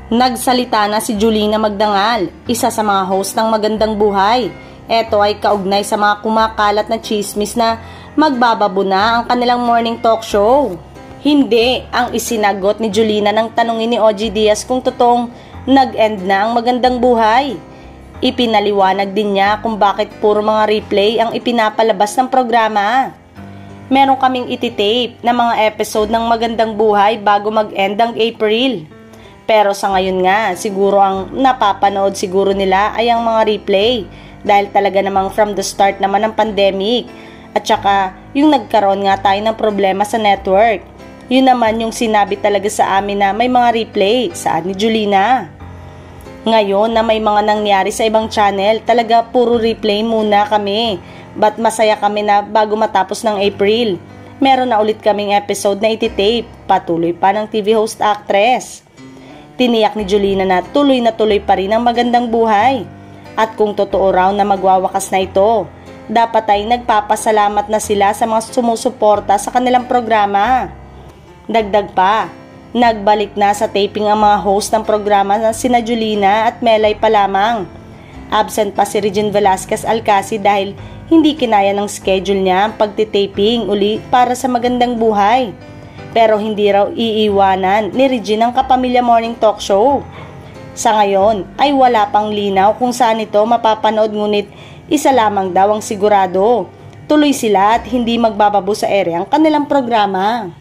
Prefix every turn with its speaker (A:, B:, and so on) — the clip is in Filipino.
A: Nagsalita na si Julina Magdangal, isa sa mga host ng Magandang Buhay. Ito ay kaugnay sa mga kumakalat na chismis na magbababo na ang kanilang morning talk show. Hindi ang isinagot ni Julina nang tanungin ni OG Diaz kung totoong nag-end na ang Magandang Buhay. Ipinaliwanag din niya kung bakit puro mga replay ang ipinapalabas ng programa. Meron kaming ititape na mga episode ng Magandang Buhay bago mag-end ang April. Pero sa ngayon nga, siguro ang napapanood siguro nila ay ang mga replay dahil talaga namang from the start naman ng pandemic at saka yung nagkaroon nga tayo ng problema sa network. Yun naman yung sinabi talaga sa amin na may mga replay, saad ni Julina. Ngayon na may mga nangyari sa ibang channel, talaga puro replay muna kami. But masaya kami na bago matapos ng April, meron na ulit kaming episode na ititape, patuloy pa ng TV host actress. Tiniyak ni Julina na tuloy pa rin ang Magandang Buhay. At kung totoo raw na magwawakas na ito, dapat ay nagpapasalamat na sila sa mga sumusuporta sa kanilang programa. Dagdag pa, nagbalik na sa taping ang mga host ng programa na sina Julina at Melay pa lamang. Absent pa si Regine Velasquez Alcasi dahil hindi kinaya ng schedule niya ang pagtitaping uli para sa Magandang Buhay. Pero hindi raw iiwanan ni Regine ang Kapamilya Morning Talk Show. Sa ngayon ay wala pang linaw kung saan ito mapapanood, ngunit isa lamang daw ang sigurado. Tuloy sila at hindi magbababo sa ere ang kanilang programa.